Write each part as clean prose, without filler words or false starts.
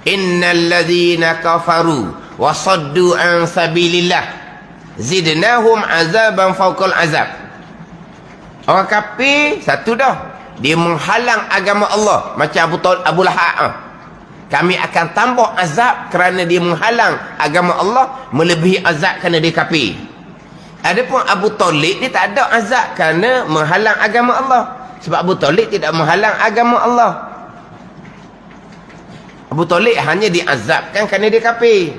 innal ladzina kafaru wa saddu an sabilillah zidnahum azaban fawqal azab. Orang kafir satu dah, dia menghalang agama Allah macam Abu Lahab. Kami akan tambah azab kerana dia menghalang agama Allah, melebihi azab kerana dia kafir. Adapun Abu Talib, dia tak ada azab kerana menghalang agama Allah, sebab Abu Talib tidak menghalang agama Allah. Abu Talib hanya diazabkan kerana dia kafir.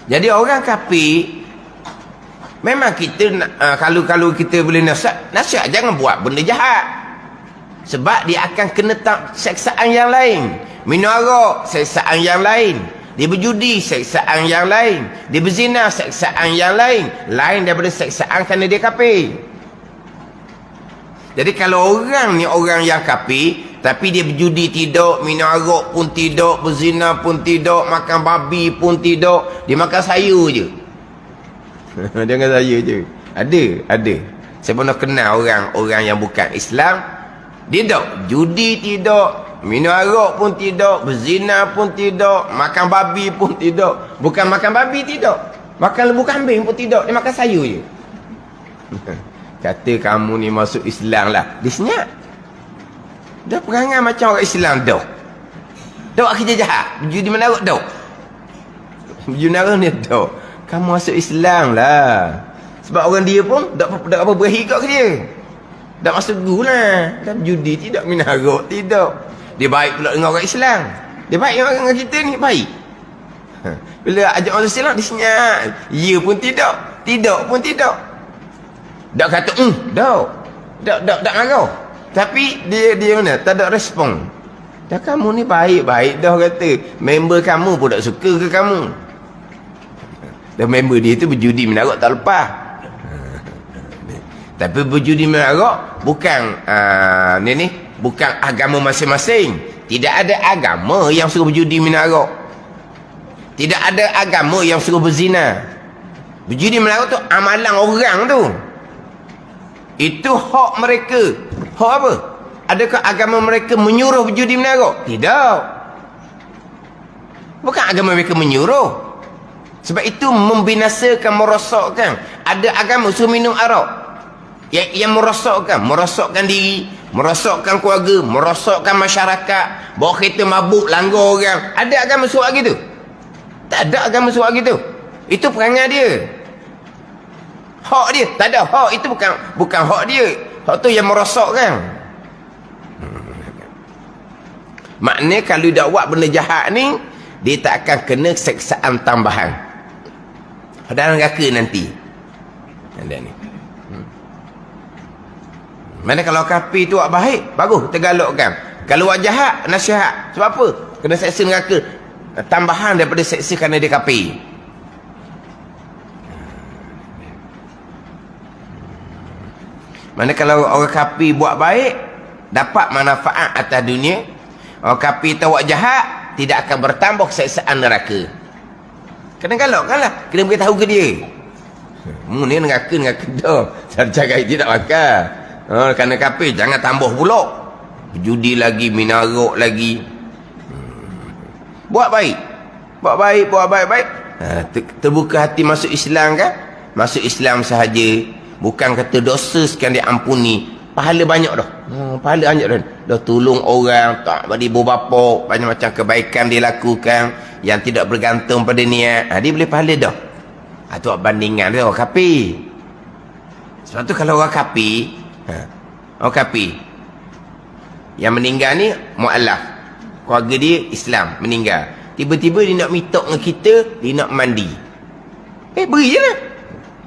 Jadi orang kafir, memang kita kalau kita boleh nasihat jangan buat benda jahat, sebab dia akan kena seksaan yang lain. Minum arak, seksaan yang lain. Dia berjudi, seksaan yang lain. Dia berzina, seksaan yang lain. Lain daripada seksaan kerana dia kafir. Jadi kalau orang ni orang yang kafir, tapi dia berjudi tidak, minum arak pun tidak, berzina pun tidak, makan babi pun tidak, dia makan sayur je. Dia makan sayur je. Ada. Saya pernah kenal orang yang bukan Islam. Dia tak judi tidak, minum arak pun tidak, berzina pun tidak, makan babi pun tidak. Bukan makan babi tidak, makan lembu kambing pun tidak, dia makan sayur je. Kata kamu ni masuk Islam lah, dia senyap. Dah perangai macam orang Islam dah. Dah buat kerja jahat, judi menaruh dah. Judi menaruh ni dah. Kamu masuk Islam lah. Sebab orang dia pun tak apa berahi kat dia. Tak masuk guru lah. Dan judi tidak, minarok tidak. Dia baik pula dengan orang Islam. Dia baik dengan kita ni, baik. Bila ajak orang Islam, dia senyap. Ya pun tidak, tidak pun tidak. Tak kata, tak marah. Tapi dia mana? Tak ada respon. Dah kamu ni baik-baik dah kata. Member kamu pun tak suka ke kamu. Dan member dia tu berjudi menarok tak lepas. Tapi berjudi menarok bukan bukan agama masing-masing. Tidak ada agama yang suruh berjudi menarok. Tidak ada agama yang suruh berzina. Berjudi menarok tu amalan orang tu. Itu hak mereka. Hak apa? Adakah agama mereka menyuruh berjudi menarok? Tidak. Bukan agama mereka menyuruh. Sebab itu membinasakan, merosakkan. Ada agama suruh minum arak. Yang merosakkan diri, merosakkan keluarga, merosakkan masyarakat, bawa kereta mabuk, langgar orang. Ada agama suruh gitu? Tak ada agama suruh gitu. Itu perangai dia. Hak dia, tak ada hak. Itu bukan hak dia. Hak tu yang merosakkan. Maknanya kalau dia buat benda jahat ni, dia tak akan kena seksaan tambahan dalam neraka nanti. Ada ni. Mana kalau kafir tu buat baik, bagus, tergalakkan. Kalau buat jahat, nasihat. Sebab apa? Kena seksa neraka. Tambahan daripada seksa kerana dia kafir. Mana kalau orang kafir buat baik, dapat manfaat atas dunia. Orang kafir tu buat jahat, tidak akan bertambah seksaan neraka. Kena galakkan lah. Kena beritahu ke dia. Ni neraka dah. Saya cakap dia tak makan. Kerana kafir jangan tambah pula. Judi lagi, minarok lagi. Buat baik. Buat baik. Terbuka hati masuk Islam kan? Masuk Islam sahaja. Bukan kata dosa sekian diampuni. Pahala banyak dah. Pahala banyak dah. Dah tolong orang, tak bagi ibu bapa, banyak macam kebaikan dia lakukan yang tidak bergantung pada niat. Dia boleh pahala dah. Itu bandingan dia orang kafir. Sebab tu kalau orang kafir, orang kafir yang meninggal ni mu'alaf, keluarga dia Islam, meninggal, tiba-tiba dia nak minta dengan kita, dia nak mandi, beri je lah.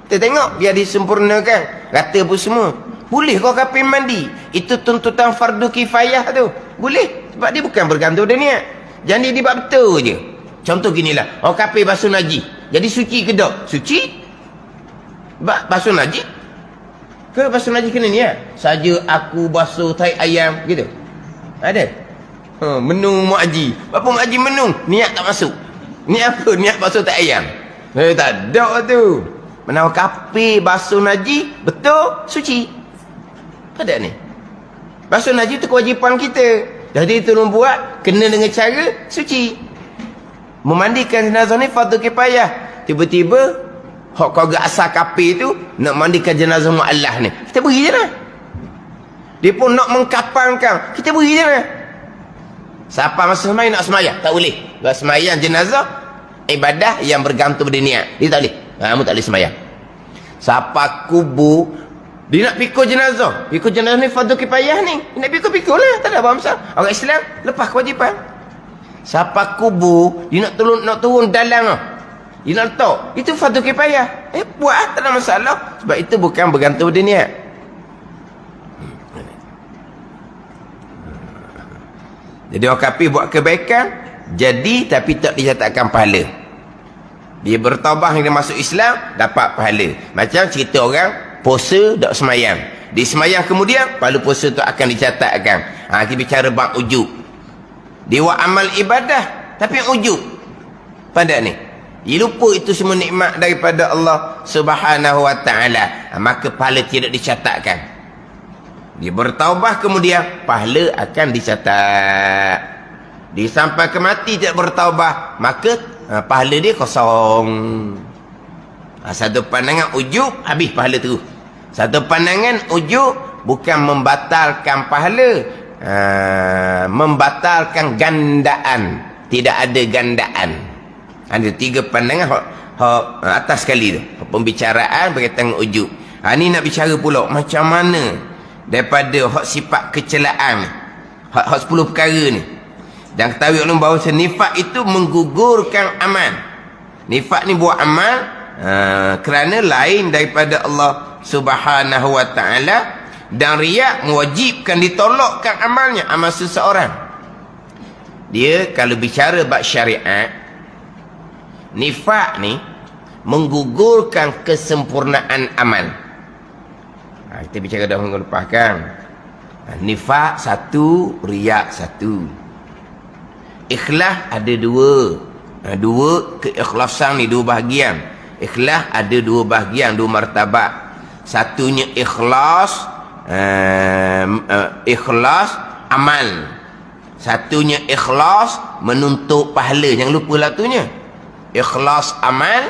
Kita tengok biar disempurnakan, rata apa semua. Boleh kau kafir mandi? Itu tuntutan fardu kifayah tu. Boleh, sebab dia bukan bergantung dengan niat. Jadi dia buat betul je. Contoh ginilah, orang kafir basuh najis, jadi suci ke tak? Suci. Basuh najis ke basuh najis kena niat? Saja aku basuh tai ayam gitu. Ada? Menu Mak Haji. Apa Mak Haji menu? Niat tak masuk. Niat apa? Niat basuh tai ayam. Tak ada tu. Mana orang kafir basuh najis betul suci. Ada ni. Basuh najis tu kewajipan kita. Jadi tolong buat kena dengan cara suci. Memandikan jenazah ni fardu kifayah. Tiba-tiba hak keluarga asal kafir tu nak mandikan jenazah mu'allah ni, kita beri je lah. Dia pun nak mengkapankan, kita beri je lah. Siapa masa semayang nak semayang? Tak boleh. Kalau semayang jenazah, ibadah yang bergantung pada niat, dia tak boleh. Kamu tak boleh semayang. Siapa kubur, dia nak pikul jenazah. Pikul jenazah ni fardu kifayah ni. Dia nak pikul lah, tak ada apa masalah. Orang Islam lepas kewajipan. Siapa kubur, dia nak turun dalam lah. Dia nak letak, itu fardu kifayah. Buat, tak ada masalah. Sebab itu bukan bergantung pada niat. Jadi orang kafir buat kebaikan, jadi tapi tak dicatatkan pahala. Dia bertaubat hingga masuk Islam, dapat pahala. Macam cerita orang puasa tak semayang. Di semayang kemudian pahala puasa tu akan dicatatkan. Kita bicara bab ujub. Dia buat amal ibadah tapi ujub. Pada ni, dia lupa itu semua nikmat daripada Allah Subhanahu wa taala. Maka pahala tidak dicatatkan. Dia bertaubat kemudian pahala akan dicatat. Dia sampai ke mati tidak bertaubat, maka pahala dia kosong. Satu pandangan ujub, habis pahala tu. Satu pandangan ujub bukan membatalkan pahala, membatalkan gandaan. Tidak ada gandaan. Ada tiga pandangan atas sekali tu. Pembicaraan berkaitan dengan ujub. Ni nak bicara pula macam mana daripada hak sifat kecelaan, hak 10 perkara ni. Dan ketahui ulun bahawa nifak itu menggugurkan amal. Nifak ni buat amal kerana lain daripada Allah Subhanahu wa taala, dan riak mewajibkan ditolakkan amalnya, amal seseorang. Dia kalau bicara bab syariat, nifak ni menggugurkan kesempurnaan amal. Kita bicara dah minggu lepas kan. Nifak satu, riak satu. Ikhlas ada dua. Dua keikhlasan ni dua bahagian. Ikhlas ada dua bahagian, dua martabat. Satunya ikhlas, ikhlas amal. Satunya ikhlas menuntut pahala. Jangan lupa lah tunya. Ikhlas amal,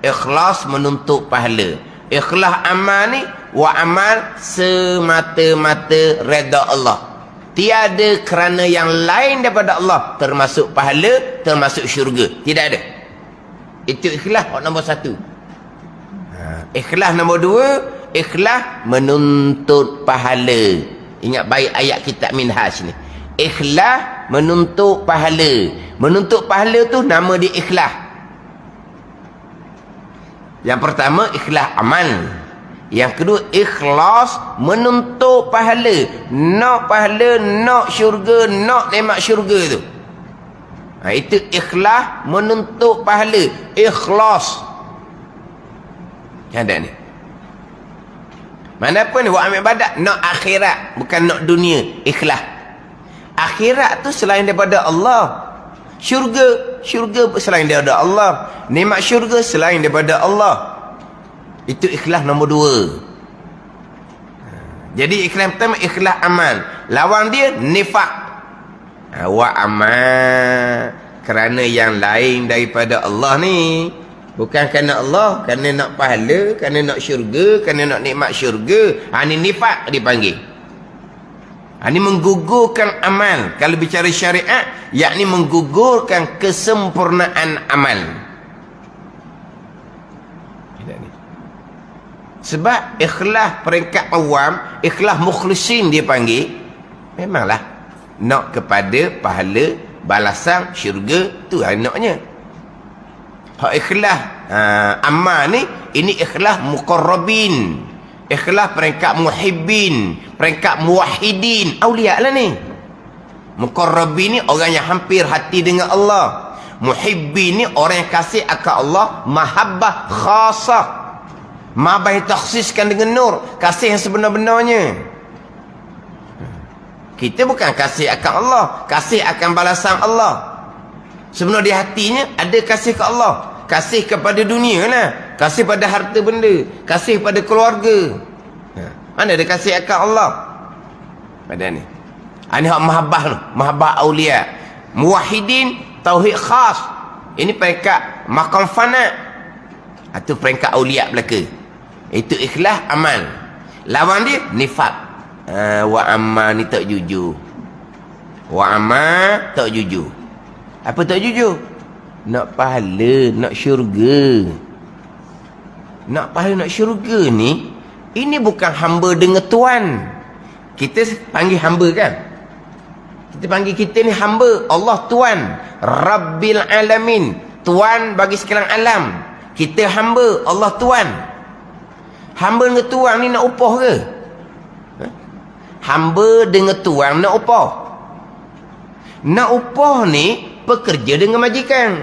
ikhlas menuntut pahala. Ikhlas amal ni wa amal semata-mata redha Allah. Tiada kerana yang lain daripada Allah, termasuk pahala, termasuk syurga. Tidak ada. Itu ikhlas nombor satu. Ikhlas nombor dua, ikhlas menuntut pahala. Ingat baik ayat kitab Minhaj ni. Ikhlas menuntut pahala. Menuntut pahala tu nama dia ikhlas. Yang pertama ikhlas amal. Yang kedua ikhlas menuntut pahala. Nak pahala, nak syurga, nak nikmat syurga tu. Itu ikhlas menuntut pahala. Ikhlas. Ada ni. Mana pun buat ambil ibadat, nak akhirat, bukan nak dunia. Ikhlas. Akhirat tu selain daripada Allah. Syurga selain daripada Allah. Nikmat syurga selain daripada Allah. Itu ikhlas nombor dua. Jadi ikhlas pertama ikhlas amal. Lawan dia nifak. Wa amal kerana yang lain daripada Allah ni. Bukan kerana Allah, kerana nak pahala, kerana nak syurga, kerana nak nikmat syurga. Ini nifak dipanggil. Ini menggugurkan amal. Kalau bicara syariat, yakni menggugurkan kesempurnaan amal. Sebab ikhlas peringkat awam, ikhlas mukhlisin dia panggil, memanglah nak kepada pahala, balasan, syurga, tu naknya. Hak ikhlas amal ni, ini ikhlas muqarrabin. Ikhlas peringkat muhibbin, peringkat muwahhidin, aulia lah ni. Muqarrabin ni orang yang hampir hati dengan Allah. Muhibbin ni orang yang kasih akan Allah, mahabbah khasah. Mahabbah yang takhsiskan dengan nur, kasih yang sebenar-benarnya. Kita bukan kasih akan Allah, kasih akan balasan Allah. Sebenar di hatinya ada kasih ke Allah, kasih kepada dunia lah, kasih pada harta benda, kasih pada keluarga. Mana ada kasih akan Allah? Pada ni. Ini hak mahabbah tu, mahabbah aulia. Muwahhidin tauhid khas. Ini peringkat maqam fana. Itu peringkat aulia belaka. Itu ikhlas amal. Lawan dia nifaq. Wa amma ni tak jujur. Wa amma tak jujur. Apa tak jujur? Nak pahala, nak syurga. Nak pahala, nak syurga ni, ini bukan hamba dengan Tuhan. Kita panggil hamba kan? Kita panggil kita ni hamba. Allah Tuhan. Rabbil alamin. Tuhan bagi sekalian alam. Kita hamba. Allah Tuhan. Hamba dengan Tuhan ni nak upah ke? Hamba dengan Tuhan nak upah. Nak upah ni pekerja dengan majikan.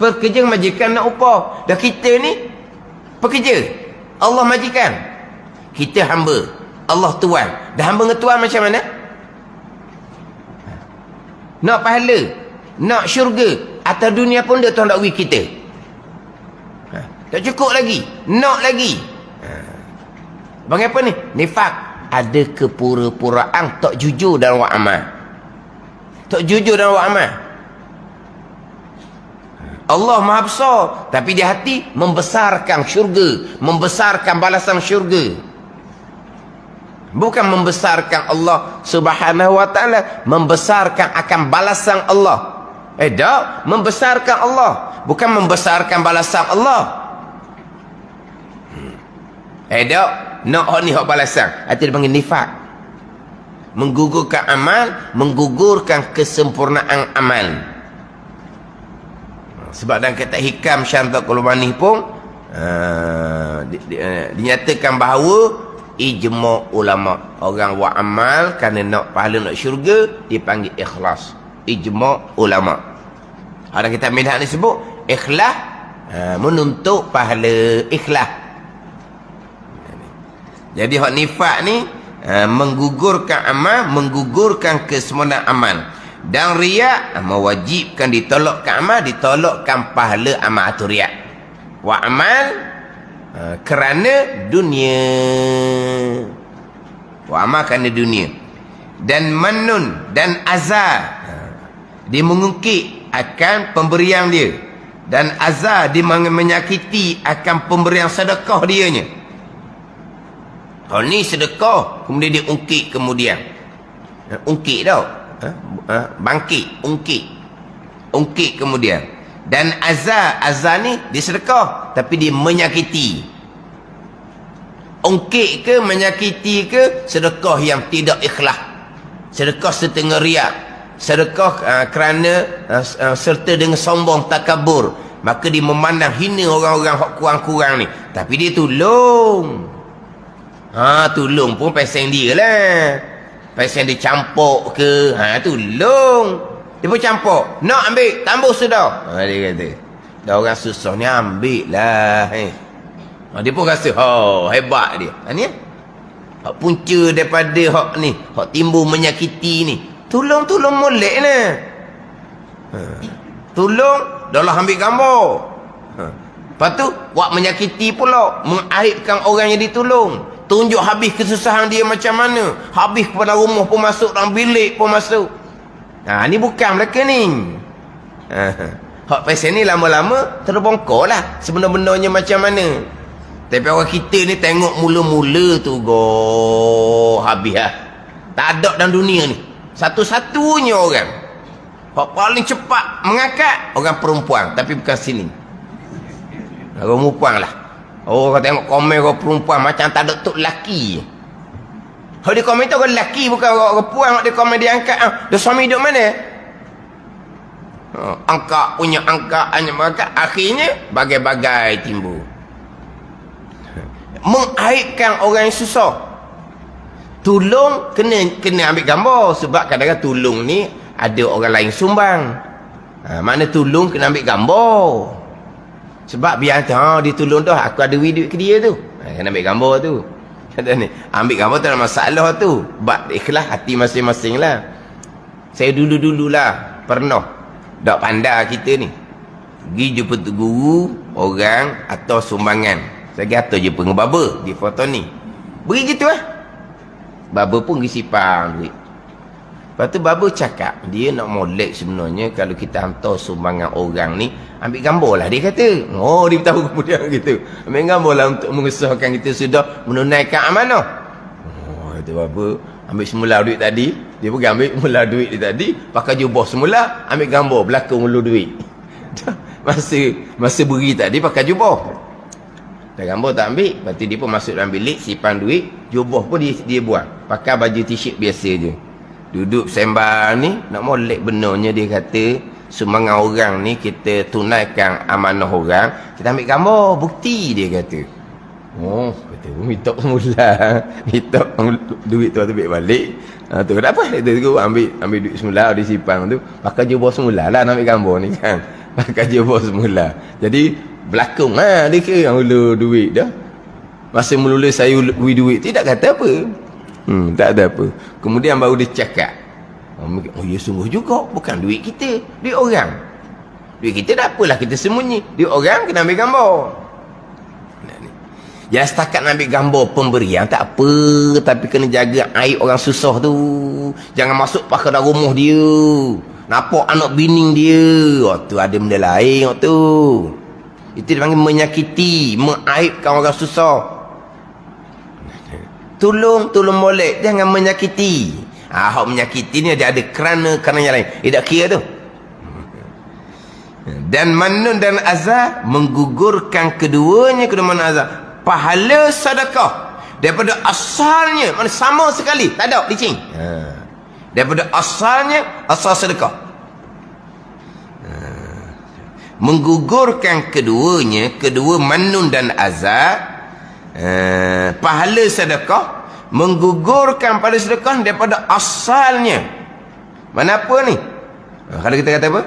Pekerja dengan majikan nak upah. Dan kita ni pekerja. Allah majikan. Kita hamba. Allah Tuhan. Dan hamba dengan Tuhan macam mana? Nak pahala. Nak syurga. Atas dunia pun dia Tuhan dakwi kita. Tak cukup lagi. Nak lagi. Bang apa ni? Nifaq. Ada kepura-puraan tak jujur dalam buat amal. Tak jujur dalam buat amal. Allah Maha Besar, tapi di hati membesarkan syurga, membesarkan balasan syurga. Bukan membesarkan Allah Subhanahu wa taala, membesarkan akan balasan Allah. Tak, membesarkan Allah, bukan membesarkan balasan Allah. Tak, nak hak ni hak balasan. Itu dipanggil nifaq. Menggugurkan amal, menggugurkan kesempurnaan amal. Sebab dalam kitab Hikam Syardak Qulubani pun dinyatakan bahawa ijma' ulama, orang buat amal kerana nak pahala, nak syurga, dipanggil ikhlas. Ijma' ulama. Ada kitab Minhaj ni sebut ikhlas menuntut pahala ikhlas. Jadi hak nifaq ni menggugurkan amal, menggugurkan kesempurnaan amal. Dan riak mewajibkan ditolakkan amal, ditolakkan pahala amal atau riak. Wa amal kerana dunia. Wa amal kerana dunia. Dan manun dan azar, dia mengungkit akan pemberian dia. Dan azar, dia menyakiti akan pemberian sedekah dianya. Kalau ni sedekah, kemudian dia ungkit kemudian. Ungkit tau. Bangkit, ungkit kemudian. Dan azar ni dia sedekah, tapi dia menyakiti. Ungkit ke menyakiti ke, sedekah yang tidak ikhlas, sedekah setengah riak, sedekah kerana serta dengan sombong takabur, maka dia memandang hina orang-orang hak kurang-kurang ni, tapi dia tolong. Tolong pun pasang dia lah. Pasang dia campur ke, tolong. Dia pun campur. Nak ambil, tambah sudah. Dia kata, dah orang susah ni ambil lah. Dia pun rasa, hebat dia. Ni hak punca daripada hak ni, hak timbul menyakiti ni. Tolong molek ni. Tolong, dah lah ambil gambar. Lepas tu, buat menyakiti pula, mengaibkan orang yang ditolong. Tunjuk habis kesusahan dia macam mana. Habis kepada rumah pun masuk, dalam bilik pun masuk. Ni bukan mereka ni. Hak pasal ni lama-lama terbongkar lah sebenar-benarnya macam mana. Tapi orang kita ni tengok mula-mula tu habis lah. Tak ada dalam dunia ni. Satu-satunya orang hak paling cepat mengangkat, orang perempuan. Tapi bukan sini. Orang perempuan lah. Kau tengok komen orang perempuan macam tak ada tok lelaki. Kalau dia komen tu orang lelaki, bukan orang perempuan. Dia komen dia angkat. Dia suami duduk mana? Angkat, punya angkat, angkat. Akhirnya bagai-bagai timbul. Mengaibkan orang yang susah. Tolong kena ambil gambar. Sebab kadang-kadang tolong ni ada orang lain sumbang. Mana tolong kena ambil gambar. Sebab biar dia tolong tu, aku ada video ke dia tu. Kena ambil gambar tu. Kata ni, ambil gambar tu ada masalah tu. Sebab ikhlas hati masing-masing lah. Saya dulu-dululah pernah tak pandai kita ni. Pergi jumpa tu guru, orang atau sumbangan. Saya kata je dengan baba di foto ni. Beri gitu lah. Baba pun pergi sipang duit. Lepas tu Baba cakap, dia nak molek sebenarnya kalau kita hantar sumbangan orang ni, ambil gambar lah dia kata. Oh, dia tahu kemudian gitu. Ambil gambar lah untuk mengesahkan kita sudah menunaikan amanah. Oh, kata Baba, ambil semula duit tadi. Dia pergi ambil semula duit dia tadi, pakai jubah semula, ambil gambar belakang mula duit. Masa beri tadi pakai jubah. Dah gambar tak ambil, lepas tu dia pun masuk dalam bilik, simpan duit, jubah pun dia buang. Pakai baju t-shirt biasa je. Duduk sembang ni, nak molek benarnya dia kata, sumbangan orang ni kita tunaikan amanah orang, kita ambil gambar, bukti dia kata. Oh, kata, minta semula. Minta duit tu ambil balik. Tu kenapa? Dia ambil duit semula, dia simpan tu, pakai jubah semula lah nak ambil gambar ni kan. Pakai jubah semula. Jadi, belakang dia kira yang mula duit dah. Masa mula saya beri duit, tidak kata apa. Tak ada apa. Kemudian baru dia cakap, oh ya sungguh juga, bukan duit kita, duit orang. Duit kita tak apalah kita sembunyi, duit orang kena ambil gambar. Jangan setakat nak ambil gambar pemberian tak apa, tapi kena jaga aib orang susah tu. Jangan masuk pakai dalam rumah dia, nampak anak bining dia. Tu ada benda lain tu. Itu dipanggil menyakiti, mengaibkan orang susah. Tolong molek, jangan menyakiti. Hak menyakiti ni ada kerana yang lain. Tak kira tu. Dan manun dan azab menggugurkan kedua-nya azab. Pahala sedekah daripada asalnya, mana sama sekali, tak ada licin. Daripada asalnya, asal sedekah. Menggugurkan keduanya, kedua manun dan azab. Pahala sedekah menggugurkan pahala sedekah daripada asalnya. Mana apa ni? Kalau kita kata apa?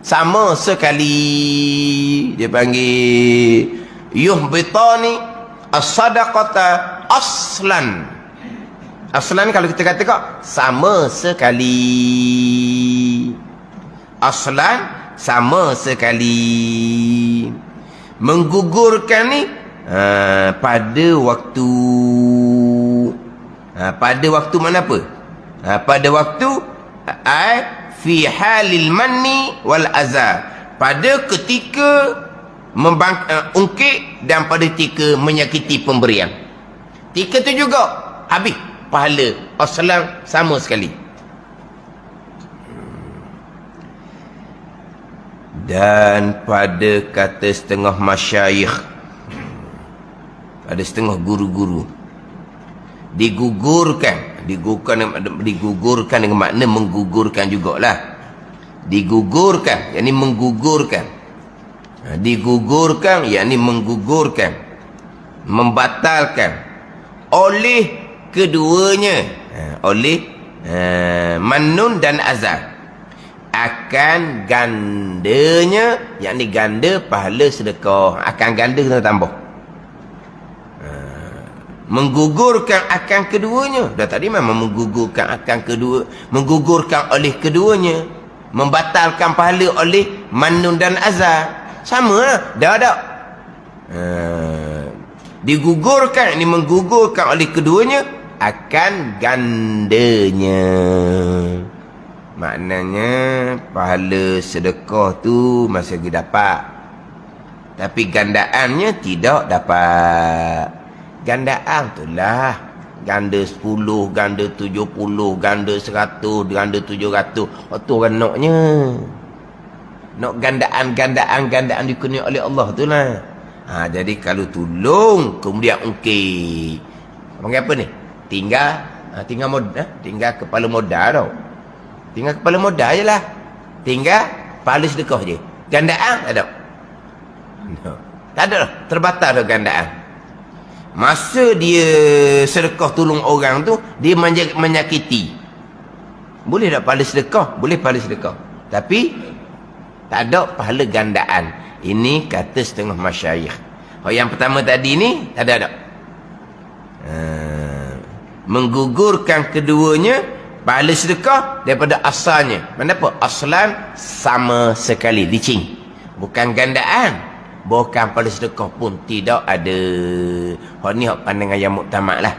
Sama sekali. Dia panggil yuhbitani as-sadaqata aslan. Aslan kalau kita kata kok sama sekali. Aslan sama sekali. Menggugurkan ni pada waktu mana apa? Pada waktu fi halil manni wal azab, pada ketika ungkit dan pada ketika menyakiti pemberian. Ketika tu juga habis pahala aslan sama sekali. Dan pada kata setengah masyayikh, ada setengah guru-guru, digugurkan dengan makna menggugurkan jugalah. Digugurkan yakni menggugurkan. Digugurkan yakni menggugurkan, membatalkan oleh keduanya, oleh manun dan azab, akan gandanya, yakni ganda pahala sedekah, akan ganda kena tambah. Menggugurkan akan keduanya. Dah tadi memang menggugurkan akan kedua, menggugurkan oleh keduanya, membatalkan pahala oleh manun dan azab. Sama lah. Dah. Digugurkan, ini menggugurkan oleh keduanya akan gandanya. Maknanya pahala sedekah tu masih lagi dapat, tapi gandaannya tidak dapat. Gandaan tu lah, ganda 10, ganda 70, ganda 100, ganda 700. Tu orang naknya. Nak gandaan dikurniai oleh Allah tu lah. Jadi kalau tolong kemudian ungkit, panggil apa ni? Tinggal modal, tinggal kepala modal tau. Tinggal kepala modal je lah. Tinggal pahala sedekah je. Gandaan tak ada. Tak ada lah. Terbatas dah gandaan. Masa dia sedekah tolong orang tu, dia menyakiti. Boleh tak pahala sedekah? Boleh pahala sedekah. Tapi tak ada pahala gandaan. Ini kata setengah masyayikh. Yang pertama tadi ni tak ada. Menggugurkan keduanya, pahala sedekah daripada asalnya. Mana apa? Aslan sama sekali, licin. Bukan gandaan. Bukan pahala sedekah pun tidak ada. Ni pandangan yang muktamad lah.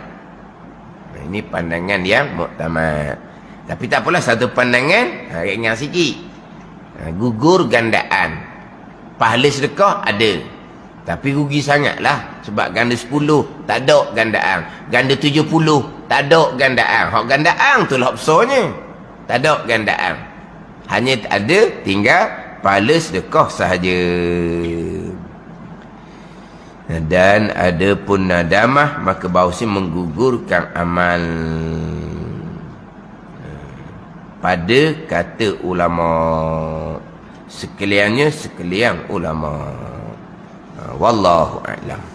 Ini pandangan yang muktamad. Tapi tak apalah, satu pandangan ringan sikit. Gugur gandaan. Pahala sedekah ada, tapi rugi sangatlah. Sebab ganda 10 tak ada gandaan, ganda 70 tak ada gandaan. Hak gandaan tu lah besarnya. Tak ada gandaan, hanya ada tinggal pahala sedekah sahaja. Dan ada pun nadamah, maka bahawasanya menggugurkan amal. Pada kata ulama, sekalian ulama. Wallahu a'lam.